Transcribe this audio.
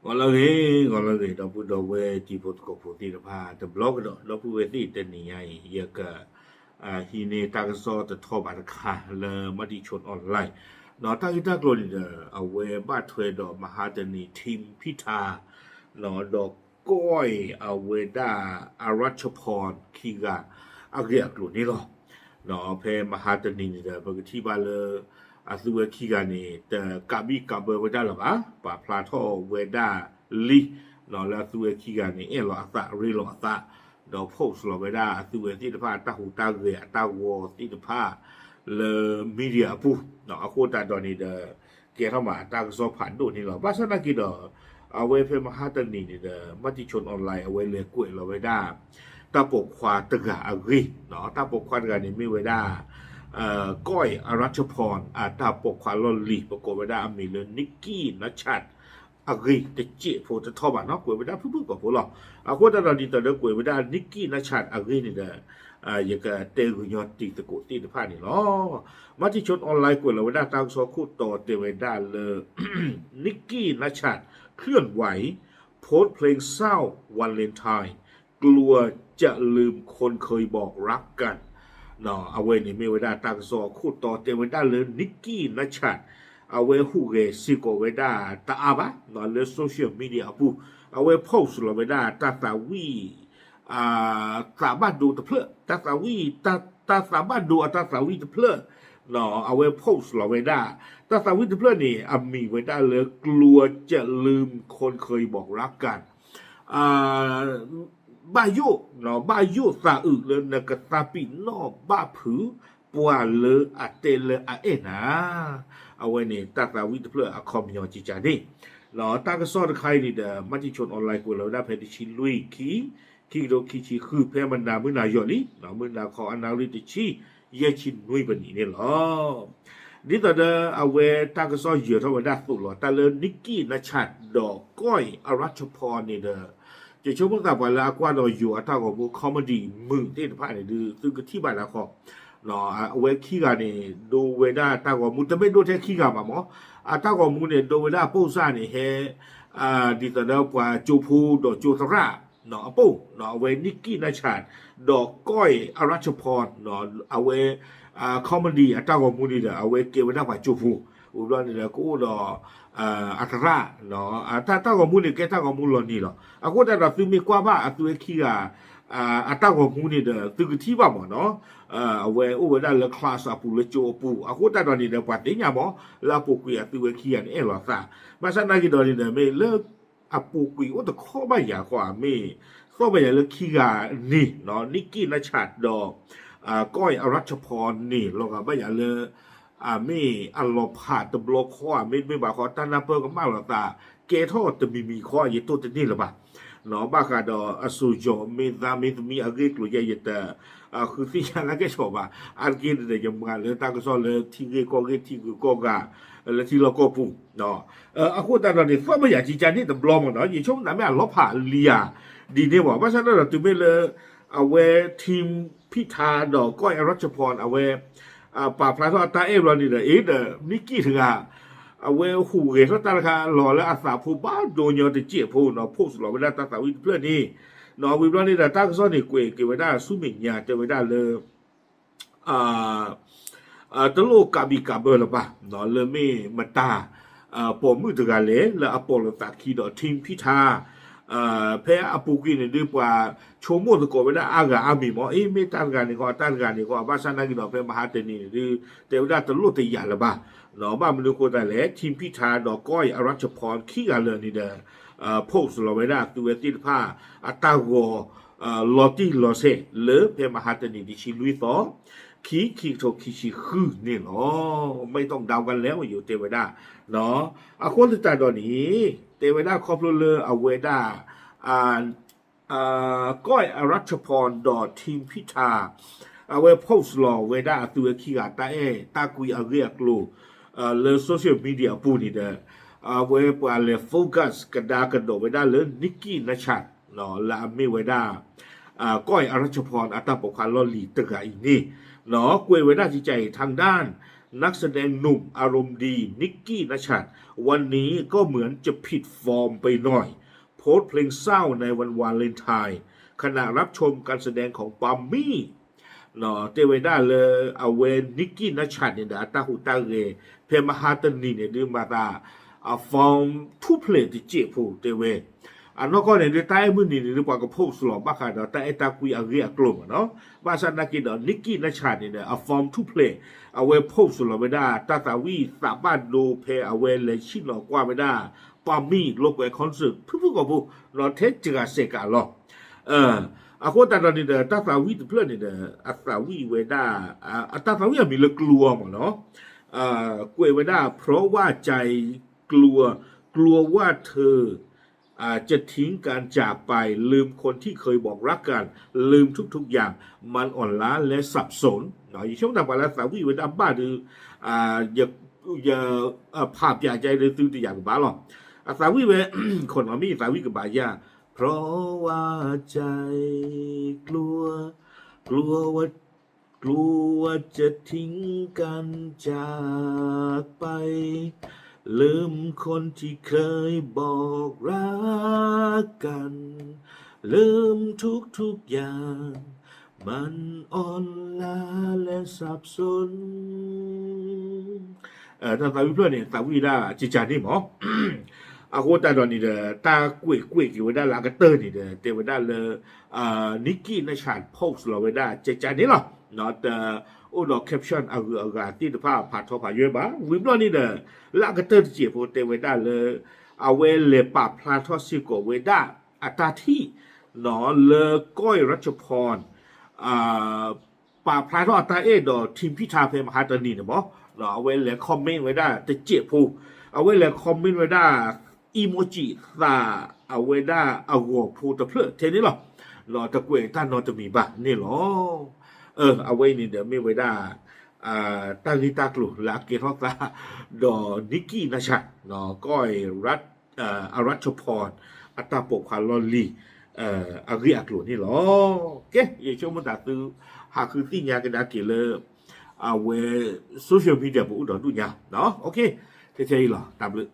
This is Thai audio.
Kalau dah pun dah di pot kopi di depan, the blog dah pun di ni ya ke ini tak so the top ada kah le mati chun online. No tak kita kalau ni awe bat tuai dah mahadani tim pita no dah koi awe dah arachapon kiga agak kalau ni loh. No pe mahadani ni dah bagi tiba le asu kiga ni the kabi kabar dah lah ba plato weda li no la su kiga ni lo asa re lo asa do post lo weda asu ti de pa ta hu ta ge ta wo ti de pa le media pu no aku ta do ni de ke ta ma ta so phan do ni lo ba sa na ki do awe pe mahadani ni de mati chon online awe le ku lo weda ta pok khwa ta ga agri no ta pok khwa ga ni mi wedaก้อยอรัชพรตาปกควาลอลีปกวดามีเลนิกกี้นัชชัดagri แต่เจี๊ยโพจะทอบ้านเนาะกวยไปได้พึ่งกับพวกเราคนเราดีแต่เด็กกวยไปได้นิกกี้นัชชัด agri นี่เด้อย่างกับเตกุยอตีตะกุตีตะพานี่เนาะมาที่ชนออนไลน์กวยเราไปได้ตั้งโซคู่ต่อเตไปได้เลยนิกกี้นัชชัดเคลื่อนไหวโพสเพลงเศร้าวาเลนไทน์กลัวจะลืมคนเคยบอกรักกันno awe ni me weda tak so khu to te weda le nikki na chat awe hu ge si ko weda ta aba no le social media pu awe post lo weda ta ta wi ta ba du ta phle ta ta wi ta sa ba du ta sa wi ta phle no awe post lo weda ta sa wi ta phle ni ami weda le กลัวจะลืมคนเคยบอกรักกันบ้าโยเนาะบ้าโยซาอึเลยนะกตาปีนอบ้าผือปัวเลอเตเลเอ็นะเอาไว้เนี่ยตาตาวิทย์เพื่อคอมยอจิจานี่เนาะตากระสอดใครนี่เด้อมัติชนออนไลน์กูเราได้เพจชิลุยคีโดคีชีคือเพมันดามือนาหยอนี่เนาะมือนาขออนาลิติชีเยชินนุยบันนี่เนี่ยหรอนี่ตอนเด้อเอาไว้ตากระสอดเหยื่อเท่าวันได้สุดหรอแต่เลยนิกกี้นะชัดดอกก้อยอรัชพรนี่เด้อจะช่วยพวกเราไปแล้วกว่าเราอยู่อัตราของพวกคอมเมดี้มึงที่ผ่านนี่ดูซึ่งก็ที่บ้านแล้วก็เนาะเวคีกันนี่ดูเวด้าตาของมึงจะไม่ดูแค่คีกันมาหมออัตราของมึงเนี่ยดูเวด้าปูซ่านี่เฮดิตอนเดียวกว่าจูพูดอกจูตระเนาะปูเนาะเวนิกกี้นาชาดดอกก้อยอรัชพรเนาะเอาเวคอมเมดี้อัตราของมึงนี่เด้อเอาเวเกี่ยวเวด้าว่าจูพูอุดรนี่เด้อกูดออัตระเนาะถ้าของมึงนี่แกถ้าของมึงหล่นนี่หรอกูแต่เราซื้อมีกว่าบ้าตัวขี้อ่ะอัตราของมึงนี่เด้อตัวที่บ้าหมอเนาะเวอุบได้เลยคลาสปูเลยโจปูกูแต่ตอนนี้เด้อปัดนี้เนี่ยหมอลาปูกุยตัวขี้อ่ะนี่หรอซะมาสักนักกี่ตอนนี้เด้อไม่เลิกปูกุยว่าแต่ข้อไม่อยากกว่าไม่ข้อไม่อยากเลิกขี้อ่ะนี่เนาะนิกกี้นัชชัดดอกก้อยอรัชพรนี่เราก็ไม่อยากเลยไม่อัลลอพาตบล็อกข้อไม่บาข้อตั้งนับเพิ่มก็มากหรอกตาเกทอจะมีข้อยี่ตัวจะนี่หรือเปล่าเนาะบ้ากันดอสุจอไม่ตาไม่มีอะไรกลัวใหญ่แต่คือที่ฉันนักชอบอันกินแต่ยังงานเลยตั้งก็สอนเลยที่เกก็เกที่ก็กาแล้วที่เราก็ปุ่มเนาะအခုတတော်နေဖတ်မရကြည်ကြတဲ့ဘလော့မနော်ရေချုံနာမလောဖာလီယာဒီနေပါဘာသာတော့သူမေလေအဝဲ team พิธาดอกก้อยอรัชพรเอาไว้ป่าพระทอตาเอฟเรานี่เด้อเด้อนิกกี้ถึงเอาไว้หูเกศตาค่ะหล่อแล้วอาสาผู้บ้าโดนยอดเจี๊ยบผู้เนาะพวกสลอเวลาตาสาวิเพื่อนนี่เนาะวิบลนี่เด้อตาก็ซ้อนนี่เกวเกไว้ได้สุมิญญาจะไว้ได้เลยตะโลกาบิกาเบอร์ละป่ะเนาะเลยไม่มาตาปอมือตะกาเลยแล้วอปอลตาคีดอทีมพิธาแพ้อปูกินดีกว่าโชว์มั่วตะโกไปได้อากาอามีหมอไม่ต้านกันนี่ก็ต้านกันนี่ก็บ้านสันนักกินแพ้มหาเทนีหรือแต่ว่าตะลุตะยาละบ้าเนาะบ้านมันดูคนแต่แหละทีมพิธาดอกก้อยอรัชพรขี้กันเลยนี่เด้อโพสต์เราไว้ได้ตัวติดผ้าอัตากลอตี้ลอเซ่หรือแพ้มหาเทนีดิชิลุยต่อขี้โทขี้ชีคือนี่เนาะไม่ต้องเดากันแล้วอยู่เทวดาเนาะคนที่ตายตอนนี้เทวดาครอบเลอเอาเวดาก้อยอรัชพรดอทีมพิธาเอาไว้โพสต์ลอเวดาตัวขี้กาตาตากุยอาเรียกลูเลอโซเชียลมีเดียปูนี่เด้อเวปาเลโฟกัสกระดากระโดเวดาเลนิกกี้นัชชัดเนาะละไม่เวดาก้อยอรัชพรอัตตาปกครองลอลีตะกาอีนี่เนาะกวยเวดาจิใจทางด้าน นักแสดงหนุ่มอารมณ์ดีนิกกี้ณชัดวันนี้ก็เหมือนจะผิดฟอร์มไปหน่อยโพสต์เพลงเศร้าในวันวาเลนไทน์ขณะรับชมการแสดงของปามี่เนาะเตเวด้าเลยเอาเวนนิกกี้ณชัดเนี่ยตาหูตาเรเพมหาตนีเนี่ยดืมาตาฟอร์มทุเพลติเจ็บผู้เตเวอันนั้นก็เนี่ยใต้มือนี่หรือว่าก็พบสลบบ้าค่ะเนาะแต่ไอ้ตาคุยอะไรกลุ่มเนาะภาษานักกีฬานิกกี้นัชชาเนี่ยฟอร์มทุเพลย์เอาไว้พบสลบไม่ได้ตาตาวีสาบานดูเพย์เอาไว้เลยชิลอกว่าไม่ได้ปามีโลกไว้คอนเสิร์ตผู้กับผู้เราเทสจิกาเซกาหรอกอาคนตาตอนนี้ตาตาวีเพื่อนเนี่ยอัตาวีเวด้าตาตาวีมีเลือกลัวมั้งเนาะกวยเวด้าเพราะว่าใจกลัวว่าเธอจะทิ้งการจากไปลืมคนที่เคยบอกรักกันลืมทุกๆอย่างมันอ่อนล้าและสับสนเนาะช่วงต่างประเทศสาวีเวดาบ้าหรืออย่าภาพใหญ่ใจเลยตื้อตัวอย่างบ้าหรอกสาวีเวคนเรามีสาวีกับบายาเพราะว่าใจกลัวว่าจะทิ้งกันจากไปลืมคนที่เคยบอกรักกันลืมทุกอย่างมันอ่อนล้าและสับสนถ้าสาวิเพื่อนเนี่ยสาวิได้จิจานี่หมออาโคตาดอนนี่เด้อตากล้วยกี่วันได้ลากระเตอร์นี่เด้อเตวันได้เลยนิกกี้ในฉากโพสเราไว้ได้จิจานี่หรอเนาะแต่โอ้ดอกแคปชั่นเอาที่ภาพผ่าทอผ่าเยอะบ้าวิบล้อนี่เด้อลากระเตอร์ที่เจียบเตวันได้เลยเอาไว้เลยปรับพลาทอสิโกเวด้าอัตราที่เนาะเลยก้อยรัชพรป่าพลายทอดตาดอทีมพิธาเพมหาตานีเนี่ยบอเราเอาไว้เลยคอมเมนต์ไว้ได้แต่เจ็บผู้เอาไว้เลยคอมเมนต์ไว้ได้อีโมจิตาเอาไว้ได้เอาหัวผู้ตะเพลเทนี้หรอเราตะเกวยท่านนอนจะมีบ้านนี่หรอเอาไว้นี่เดี๋ยวไม่ไว้ได้ตาลิตากลุลาเกทอตาดอนิกกี้นะชัดเนาะก้อยอารัชพรอัตตาปกคาลอลีอาริอักลุนี่หรอเก๋ยังช่วงมันตัดตื้อหากคือที่ยากันดาเกลเอาไว้โซเชียลมีเดียบุอุดรดุนยาเนาะโอเคเท่ๆหรอตามเลย